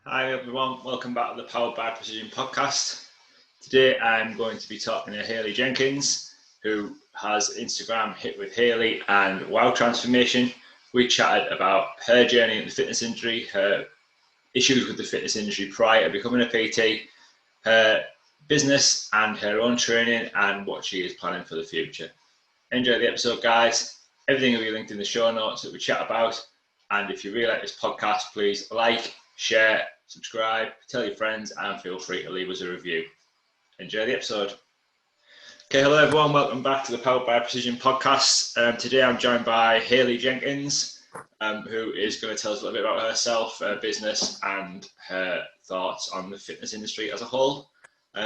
Hi everyone, welcome back to the Powered by Precision podcast. Today I'm going to be talking to Hayley Jenkins, who has Instagram Hit with Hayley and Wow Transformation. We chatted about her journey in the fitness industry, her issues with the fitness industry prior to becoming a PT, her business and her own training, and what she is planning for the future. Enjoy the episode, guys. Everything will be linked in the show notes that we chat about. And if you really like this podcast, please like, share, subscribe, tell your friends, and feel free to leave us a review. Enjoy the episode. Okay, hello everyone. Welcome back to the Powered by Precision podcast. Today I'm joined by Hayley Jenkins, who is going to tell us a little bit about herself, her business, and her thoughts on the fitness industry as a whole.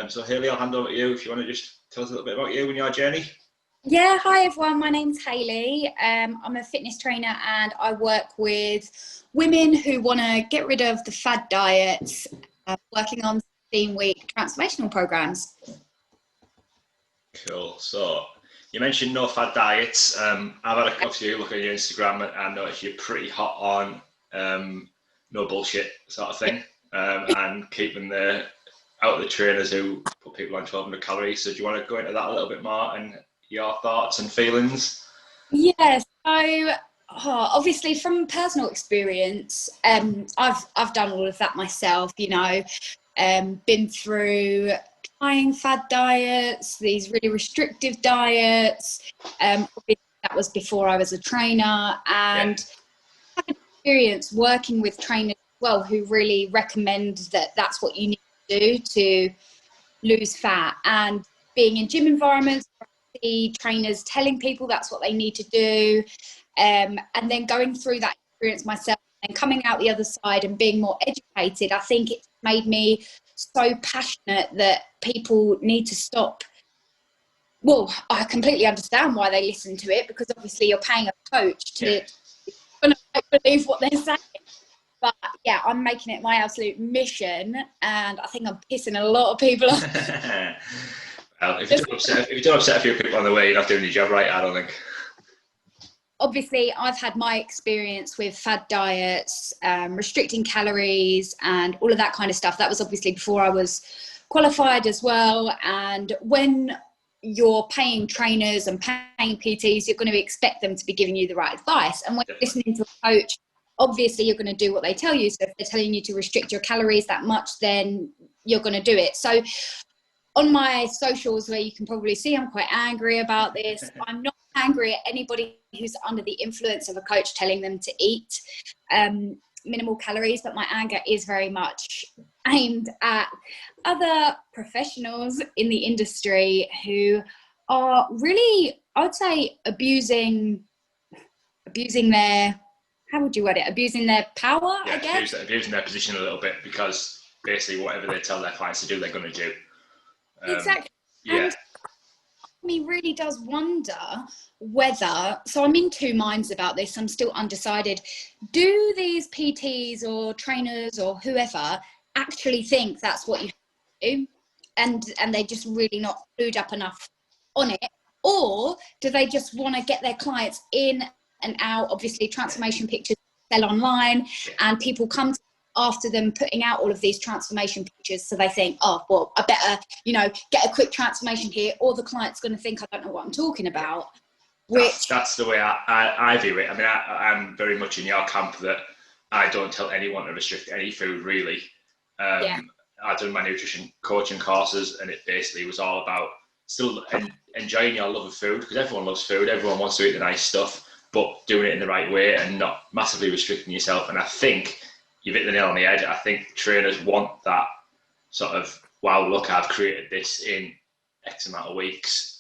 So Hayley, I'll hand over to you if you want to just tell us a little bit about you and your journey. Yeah, hi everyone, my name's Hayley. I'm a fitness trainer and I work with women who want to get rid of the fad diets, working on 16-week transformational programs. Cool. So you mentioned no fad diets. I've had obviously look at your Instagram and I noticed you're pretty hot on no bullshit sort of thing, and keeping out of the trainers who put people on 1,200 calories. So do you want to go into that a little bit more and your thoughts and feelings? Yeah, so obviously from personal experience, I've done all of that myself, been through trying fad diets, these really restrictive diets. That was before I was a trainer, and I had experience working with trainers as well who really recommend that that's what you need to do to lose fat, and being in gym environments, trainers telling people that's what they need to do, and then going through that experience myself and coming out the other side and being more educated, I think it's made me so passionate that people need to stop. Well, I completely understand why they listen to it, because obviously you're paying a coach to believe what they're saying. But yeah, I'm making it my absolute mission, and I think I'm pissing a lot of people off. Well, if you don't upset a few people on the way, you're not doing your job right, I don't think. Obviously, I've had my experience with fad diets, restricting calories and all of that kind of stuff. That was obviously before I was qualified as well. And when you're paying trainers and paying PTs, you're going to expect them to be giving you the right advice. And when you're listening to a coach, obviously you're going to do what they tell you. So if they're telling you to restrict your calories that much, then you're going to do it. So on my socials, where you can probably see I'm quite angry about this, I'm not angry at anybody who's under the influence of a coach telling them to eat minimal calories, but my anger is very much aimed at other professionals in the industry who are really, I would say, abusing their, how would you word it? Abusing their power, I guess. Abusing their position a little bit, because basically whatever they tell their clients to do, they're going to do. Exactly. Yeah. And me really does wonder whether, so I'm in two minds about this, I'm still undecided. Do these PTs or trainers or whoever actually think that's what you do, and they just really not clued up enough on it? Or do they just want to get their clients in and out? Obviously transformation pictures sell online, and people come to after them putting out all of these transformation pictures, so they think, oh well, I better get a quick transformation here, or the client's going to think I don't know what I'm talking about. That's the way I view it. I mean, I'm very much in your camp that I don't tell anyone to restrict any food, really. I've done my nutrition coaching courses, and it basically was all about still enjoying your love of food, because everyone loves food, everyone wants to eat the nice stuff, but doing it in the right way and not massively restricting yourself. And I think you've hit the nail on the head. I think trainers want that sort of, wow, look, I've created this in X amount of weeks.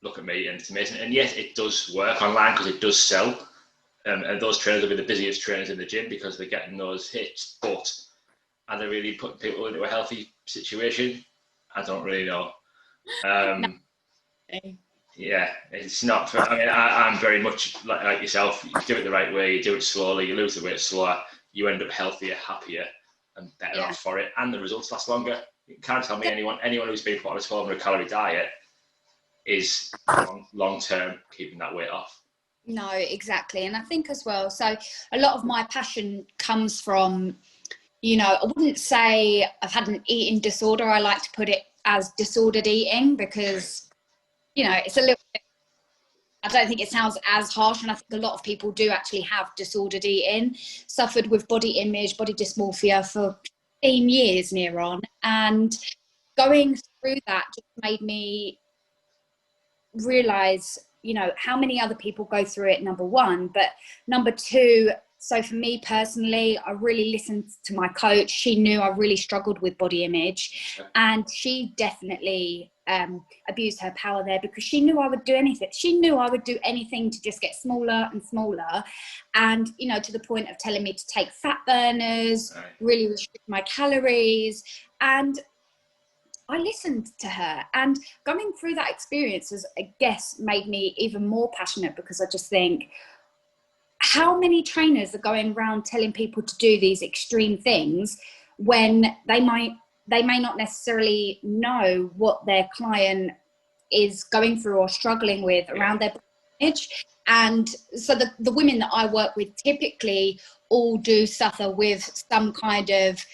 Look at me, and it's amazing. And yes, it does work online because it does sell. And those trainers will be the busiest trainers in the gym because they're getting those hits. But are they really putting people into a healthy situation? I don't really know. Yeah, it's not. I mean, I'm very much like yourself. You do it the right way, you do it slowly, you lose the weight slower, you end up healthier, happier, and better off for it, and the results last longer. You can't tell me anyone who's been put on a 1,200 calorie diet is long term keeping that weight off. No, exactly. And I think as well, so a lot of my passion comes from you know, I wouldn't say I've had an eating disorder. I like to put it as disordered eating because, you know, it's a little bit, I don't think it sounds as harsh, and I think a lot of people do actually have disordered eating, suffered with body image, body dysmorphia for 15 years near on. And going through that just made me realize, you know, how many other people go through it, number one. But number two, so for me personally, I really listened to my coach. She knew I really struggled with body image, and she definitely abused her power there because she knew I would do anything. She knew I would do anything to just get smaller and smaller, and, you know, to the point of telling me to take fat burners, really restrict my calories. And I listened to her, and going through that experience has, I guess, made me even more passionate, because I just think, how many trainers are going around telling people to do these extreme things when they may not necessarily know what their client is going through or struggling with around their image. And so the women that I work with typically all do suffer with some kind of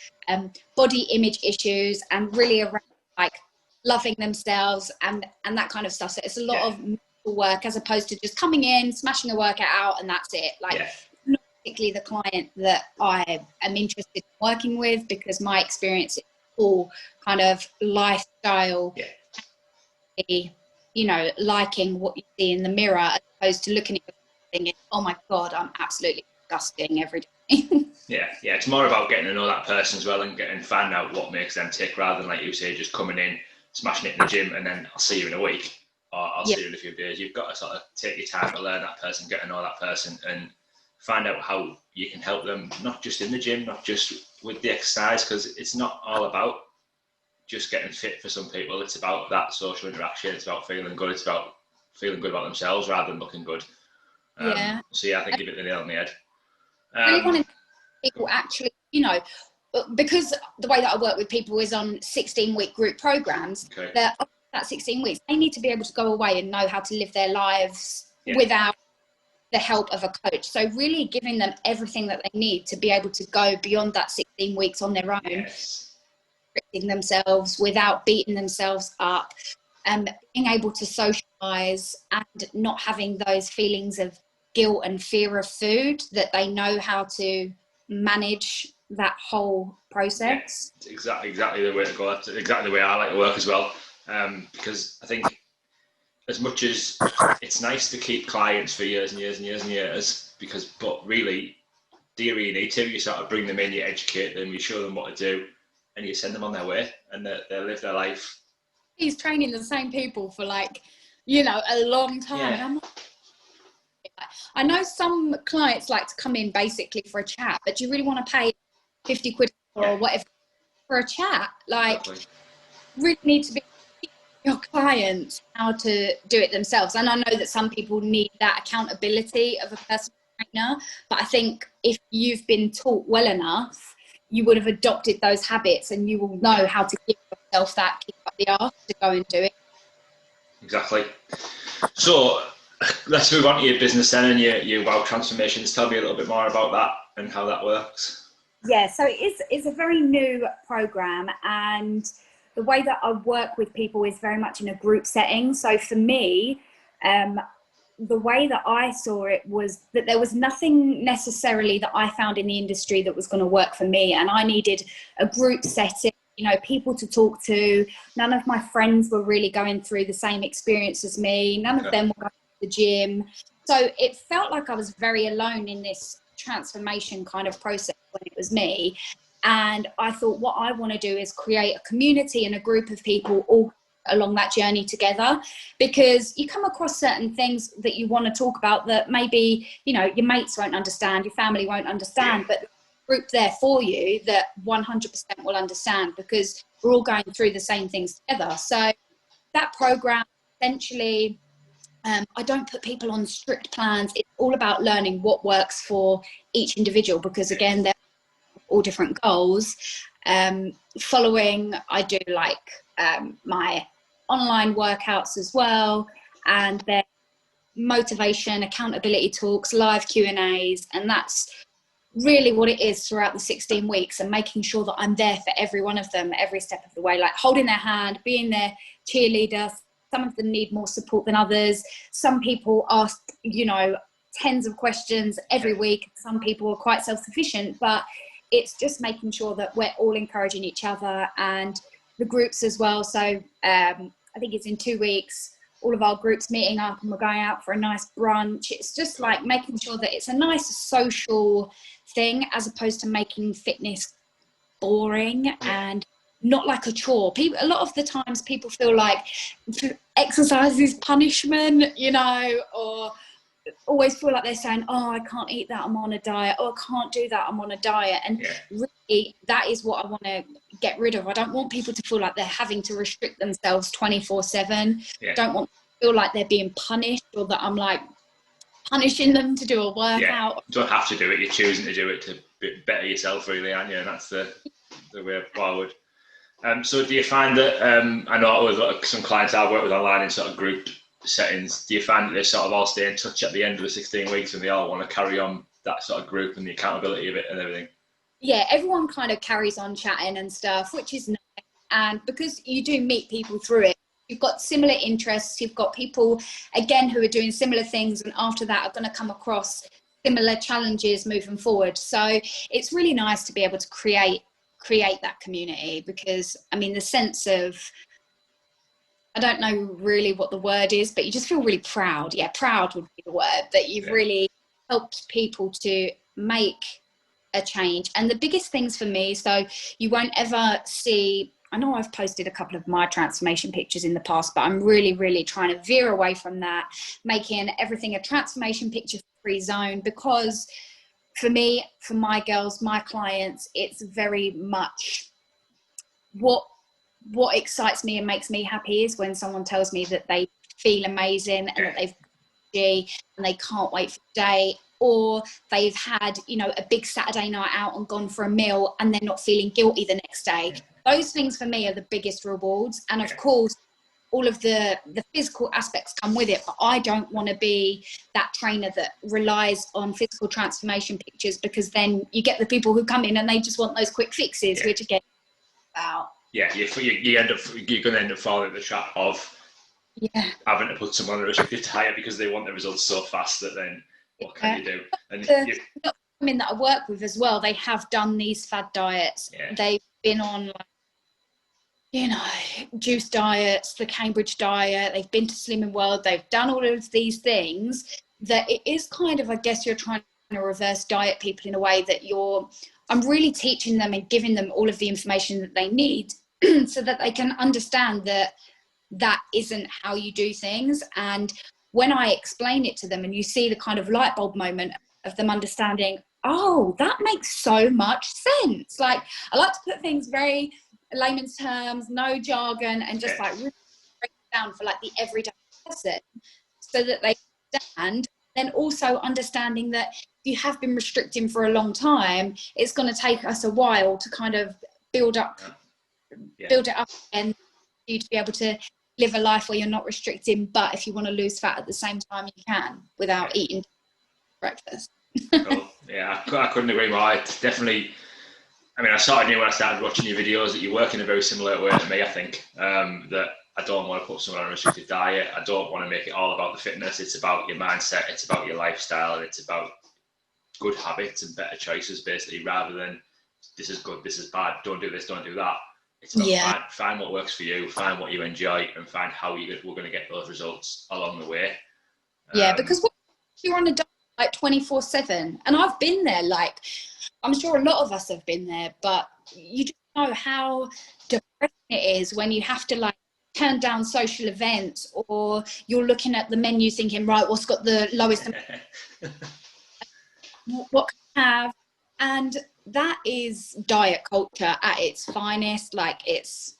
body image issues, and really around like loving themselves and that kind of stuff. So it's a lot of mental work, as opposed to just coming in, smashing a workout out, and that's it. Like, not particularly the client that I am interested in working with, because my experience is all kind of lifestyle, you know, liking what you see in the mirror, as opposed to looking at it and thinking, oh my God, I'm absolutely disgusting every day. Yeah, it's more about getting to know that person as well, and find out what makes them tick, rather than, like you say, just coming in, smashing it in the gym, and then I'll see you in a week, or I'll see you in a few days. You've got to sort of take your time to learn that person, get to know that person, and find out how you can help them, not just in the gym, not just with the exercise, because it's not all about just getting fit for some people. It's about that social interaction. It's about feeling good. It's about feeling good about themselves rather than looking good. So yeah, I think you've hit the nail on the head. Really wanted people actually, you know, because the way that I work with people is on 16-week group programs, that after that 16 weeks, they need to be able to go away and know how to live their lives without the help of a coach. So really giving them everything that they need to be able to go beyond that 16 weeks on their own, restricting themselves without beating themselves up, and being able to socialize and not having those feelings of guilt and fear of food, that they know how to manage that whole process. Exactly the way to go. That's exactly the way I like to work as well, because I think, as much as it's nice to keep clients for years and years and years and years, but really, do you really need to? You sort of bring them in, you educate them, you show them what to do, and you send them on their way, and they'll live their life. He's training the same people for, like, you know, a long time. And I'm like, I know some clients like to come in basically for a chat, but do you really want to pay 50 quid or whatever for a chat? Like, really need to be your clients how to do it themselves. And I know that some people need that accountability of a personal trainer, but I think if you've been taught well enough, you would have adopted those habits, and you will know how to give yourself that kick up the arse to go and do it. Exactly. So let's move on to your business then, and your WOW transformations. Tell me a little bit more about that and how that works. Yeah, so it's a very new program, and the way that I work with people is very much in a group setting. So for me, the way that I saw it was that there was nothing necessarily that I found in the industry that was going to work for me, and I needed a group setting, you know, people to talk to. None of my friends were really going through the same experience as me. None of them were going to the gym. So it felt like I was very alone in this transformation kind of process when it was me. And I thought, what I want to do is create a community and a group of people all along that journey together, because you come across certain things that you want to talk about that maybe, you know, your mates won't understand, your family won't understand, but group there for you that 100% will understand, because we're all going through the same things together. So that program, essentially, I don't put people on strict plans. It's all about learning what works for each individual, because again, they're all different goals. Following, I do like my online workouts as well, and then motivation, accountability talks, live Q&As, and that's really what it is throughout the 16 weeks, and making sure that I'm there for every one of them every step of the way, like holding their hand, being their cheerleader. Some of them need more support than others. Some people ask, you know, tens of questions every week. Some people are quite self-sufficient, but it's just making sure that we're all encouraging each other, and the groups as well. So I think it's in 2 weeks, all of our groups meeting up and we're going out for a nice brunch. It's just like making sure that it's a nice social thing, as opposed to making fitness boring and not like a chore. A lot of the times people feel like exercise is punishment, you know, or always feel like they're saying, oh, I can't eat that, I'm on a diet, or I can't do that, I'm on a diet. And really, that is what I want to get rid of. I don't want people to feel like they're having to restrict themselves 24/7. I don't want to feel like they're being punished, or that I'm like punishing them to do a workout. You don't have to do it, you're choosing to do it to better yourself, really, aren't you? And that's the way forward. So do you find that, I know with some clients I've worked with online in sort of group settings, do you find that they sort of all stay in touch at the end of the 16 weeks and they all want to carry on that sort of group and the accountability of it and everything? Yeah, everyone kind of carries on chatting and stuff, which is nice. And because you do meet people through it, you've got similar interests, you've got people, again, who are doing similar things, and after that are going to come across similar challenges moving forward. So it's really nice to be able to create that community, because I mean, the sense of, I don't know really what the word is, but you just feel really proud. Yeah, proud would be the word, that you've really helped people to make a change. And the biggest things for me, so you won't ever see, I know I've posted a couple of my transformation pictures in the past, but I'm really, really trying to veer away from that, making everything a transformation picture free zone, because for me, for my girls, my clients, it's very much what excites me and makes me happy is when someone tells me that they feel amazing and that they've and they can't wait for the day, or they've had, you know, a big Saturday night out and gone for a meal and they're not feeling guilty the next day. Those things for me are the biggest rewards. And of course, all of the physical aspects come with it, but I don't want to be that trainer that relies on physical transformation pictures, because then you get the people who come in and they just want those quick fixes, which again, about. Yeah, you're going to end up falling in the trap of having to put someone on a restricted diet because they want the results so fast that then what can you do? And the women that I work with as well, they have done these fad diets. They've been on, like, you know, juice diets, the Cambridge diet, they've been to Slimming World, they've done all of these things that it is kind of, I guess you're trying to reverse diet people in a way that I'm really teaching them and giving them all of the information that they need so that they can understand that that isn't how you do things. And when I explain it to them and you see the kind of light bulb moment of them understanding, oh, that makes so much sense. Like, I like to put things very layman's terms, no jargon, and just like really break it down for like the everyday person so that they understand. Then also understanding that if you have been restricting for a long time, it's going to take us a while to kind of build it up and you to be able to live a life where you're not restricting, but if you want to lose fat at the same time, you can without eating breakfast. Cool. Yeah, I couldn't agree more. Definitely, I mean, I sort of knew when I started watching your videos that you work in a very similar way to me, I think, that I don't want to put someone on a restricted diet. I don't want to make it all about the fitness. It's about your mindset. It's about your lifestyle. And it's about good habits and better choices, basically, rather than this is good, this is bad, don't do this, don't do that. It's about find what works for you, find what you enjoy, and find how we're going to get those results along the way. Because you're on a diet like 24/7, and I've been there. Like, I'm sure a lot of us have been there, but you don't know how depressing it is when you have to like turn down social events, or you're looking at the menu thinking, right, what's got the lowest what can I have? And that is diet culture at its finest. Like, it's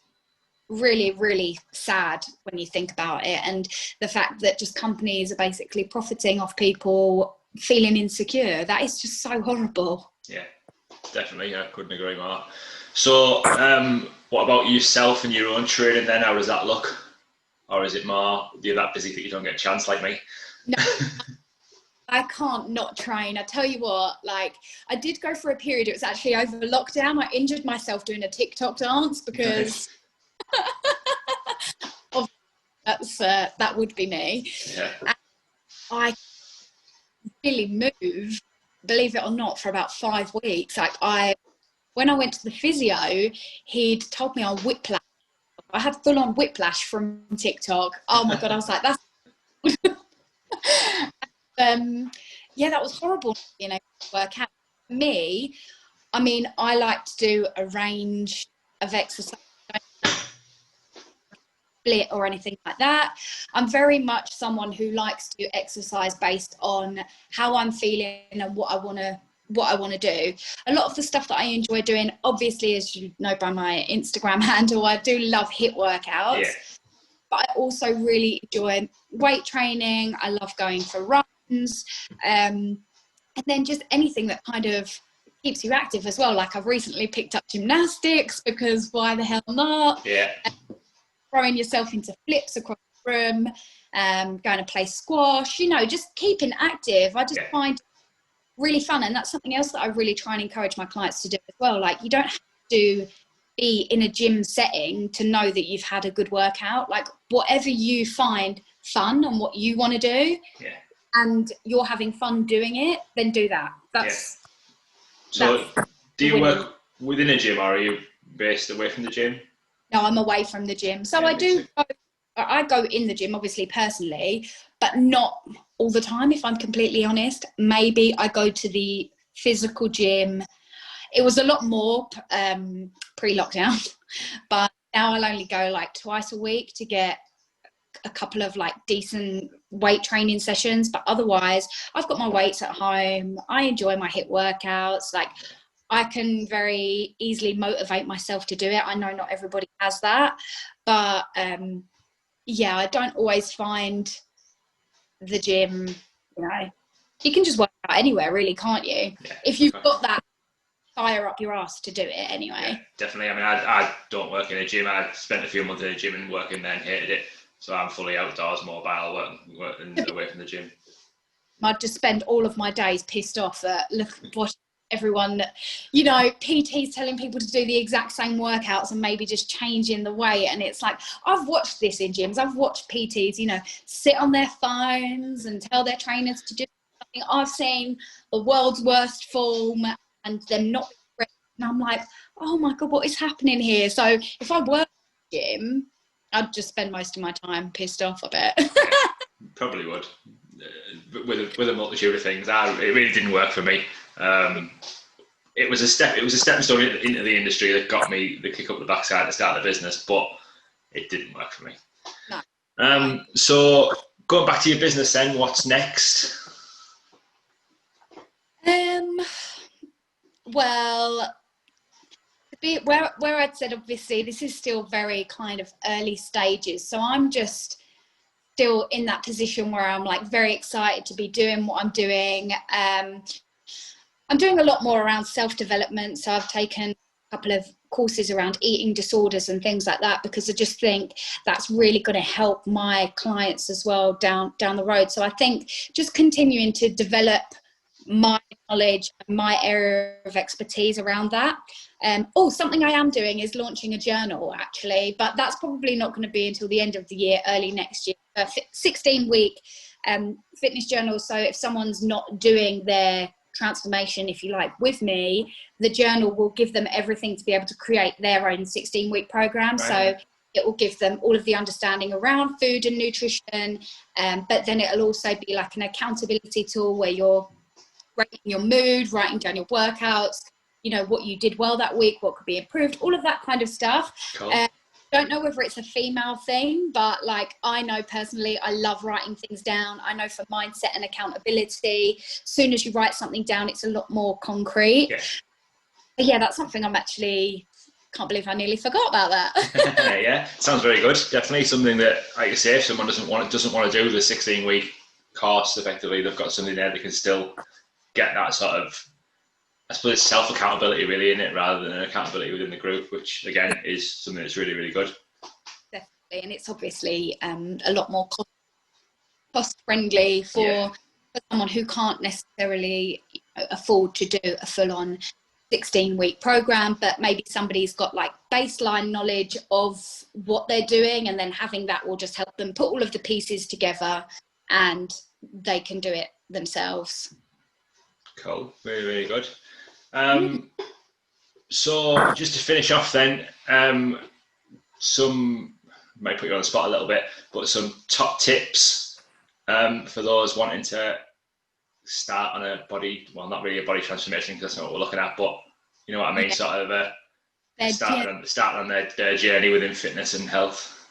really, really sad when you think about it, and the fact that just companies are basically profiting off people feeling insecure. That is just so horrible. Yeah, definitely. I couldn't agree more. So what about yourself and your own training then? How does that look? Or is it more you're that busy that you don't get a chance like me? No, I can't not train. I tell you what, like I did go for a period. It was actually over lockdown. I injured myself doing a TikTok dance because that would be me. Yeah. And I really moved, believe it or not, for about 5 weeks. Like when I went to the physio, he'd told me I whiplash. I had full on whiplash from TikTok. Oh my God, I was like, that's yeah, that was horrible, you know, work out. For me, I mean, I like to do a range of exercise, split or anything like that. I'm very much someone who likes to exercise based on how I'm feeling and what I want to do. A lot of the stuff that I enjoy doing, obviously, as you know by my Instagram handle, I do love HIIT workouts. Yeah. But I also really enjoy weight training. I love going for runs, and then just anything that kind of keeps you active as well. Like I've recently picked up gymnastics because why the hell not? Yeah. Throwing yourself into flips across the room, going to play squash, you know, just keeping active. I just find it really fun. And that's something else that I really try and encourage my clients to do as well. Like you don't have to be in a gym setting to know that you've had a good workout. Like whatever you find fun and what you want to do, and you're having fun doing it, then do that. So do you work within a gym or are you based away from the gym? No, I'm away from the gym. So I go in the gym, obviously, personally, but not all the time, if I'm completely honest. Maybe I go to the physical gym. It was a lot more pre-lockdown, but now I'll only go like twice a week to get a couple of like decent weight training sessions. But otherwise, I've got my weights at home. I enjoy my HIIT workouts. Like I can very easily motivate myself to do it. I know not everybody has that, but yeah, I don't always find the gym, you know, you can just work out anywhere really, can't you? Yeah, if you've got that fire up your ass to do it anyway. Yeah, definitely. I mean, I don't work in a gym. I spent a few months in a gym and working there and hated it. So I'm fully outdoors, mobile, working away from the gym. I'd just spend all of my days pissed off at watching everyone, you know, PTs telling people to do the exact same workouts and maybe just changing the weight. And it's like, I've watched this in gyms. I've watched PTs, you know, sit on their phones and tell their trainers to do something. I've seen the world's worst form and them not. And I'm like, oh my God, what is happening here? So if I work in the gym, I'd just spend most of my time pissed off, I bet. Probably would. With a multitude of things. It really didn't work for me. It was a stepping stone into the industry that got me the kick up the backside to start the business, but it didn't work for me. No. So going back to your business then, what's next? Well, where I'd said, obviously, this is still very kind of early stages. So I'm just still in that position where I'm like very excited to be doing what I'm doing. I'm doing a lot more around self-development. So I've taken a couple of courses around eating disorders and things like that, because I just think that's really going to help my clients as well down the road. So I think just continuing to develop my knowledge and my area of expertise around that. Something I am doing is launching a journal, actually, but that's probably not going to be until the end of the year, early next year. 16-week fitness journal. So if someone's not doing their transformation, if you like, with me, the journal will give them everything to be able to create their own 16-week program. Right. So it will give them all of the understanding around food and nutrition, but then it'll also be like an accountability tool where you're writing your mood, writing down your workouts, you know, what you did well that week, what could be improved, all of that kind of stuff. Cool. Don't know whether it's a female thing, but like I know personally, I love writing things down. I know for mindset and accountability, as soon as you write something down, it's a lot more concrete. Yeah, but yeah, that's something I'm actually, can't believe I nearly forgot about that. Yeah, sounds very good. Definitely something that, like you say, if someone doesn't want to do the 16-week course, effectively, they've got something there they can still get that sort of, I suppose, self-accountability really in it, rather than an accountability within the group, which again is something that's really, really good. Definitely, and it's obviously a lot more cost friendly for for someone who can't necessarily afford to do a full-on 16-week program, but maybe somebody's got like baseline knowledge of what they're doing, and then having that will just help them put all of the pieces together and they can do it themselves. Cool, very, very good. So just to finish off then, some might put you on the spot a little bit, but some top tips for those wanting to start on a body, well, not really a body transformation because that's not what we're looking at, but you know what I mean, sort of starting on their journey within fitness and health.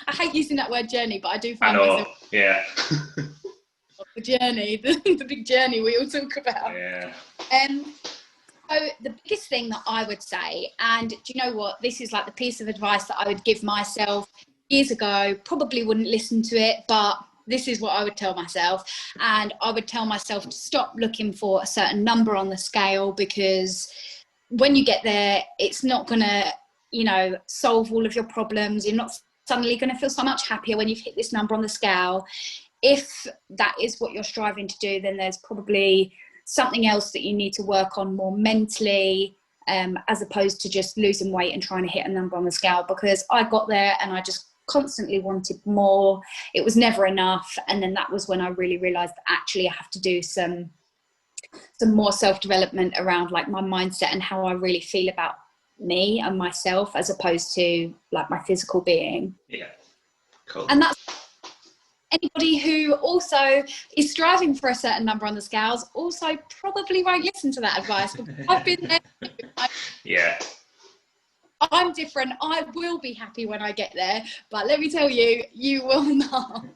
I hate using that word journey, but I do find myself, yeah. The journey, the big journey we all talk about. Yeah. So the biggest thing that I would say, and do you know what, this is like the piece of advice that I would give myself years ago, probably wouldn't listen to it, but this is what I would tell myself. And I would tell myself to stop looking for a certain number on the scale, because when you get there, it's not going to, you know, solve all of your problems. You're not suddenly going to feel so much happier when you've hit this number on the scale. If that is what you're striving to do, then there's probably something else that you need to work on more mentally, as opposed to just losing weight and trying to hit a number on the scale. Because I got there and I just constantly wanted more. It was never enough. And then that was when I really realized that actually I have to do some more self-development around like my mindset and how I really feel about me and myself, as opposed to like my physical being. Yeah, cool. And that's anybody who also is striving for a certain number on the scales also probably won't listen to that advice. I've been there. Yeah. I'm different. I will be happy when I get there, but let me tell you, you will not.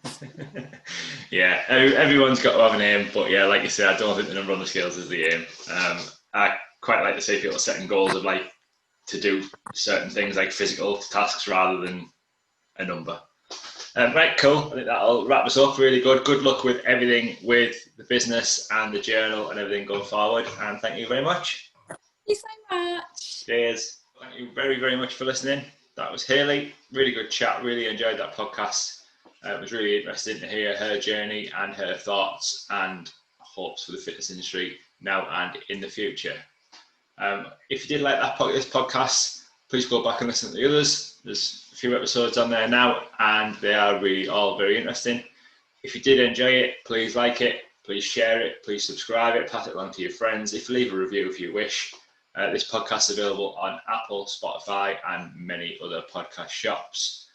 Yeah, everyone's got to have an aim, but yeah, like you said, I don't think the number on the scales is the aim. I quite like to see people setting goals of like to do certain things like physical tasks rather than a number. Right, cool. I think that'll wrap us up. Really good. Good luck with everything with the business and the journal and everything going forward. And thank you very much. Thank you so much. Cheers. Thank you very, very much for listening. That was Hayley. Really good chat. Really enjoyed that podcast. It was really interesting to hear her journey and her thoughts and hopes for the fitness industry now and in the future. If you did like this podcast, please go back and listen to the others. There's a few episodes on there now, and they are really all very interesting. If you did enjoy it, please like it, please share it, please subscribe it, pass it along to your friends. If you leave a review if you wish. This podcast is available on Apple, Spotify, and many other podcast shops.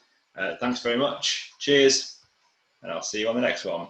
Thanks very much. Cheers, and I'll see you on the next one.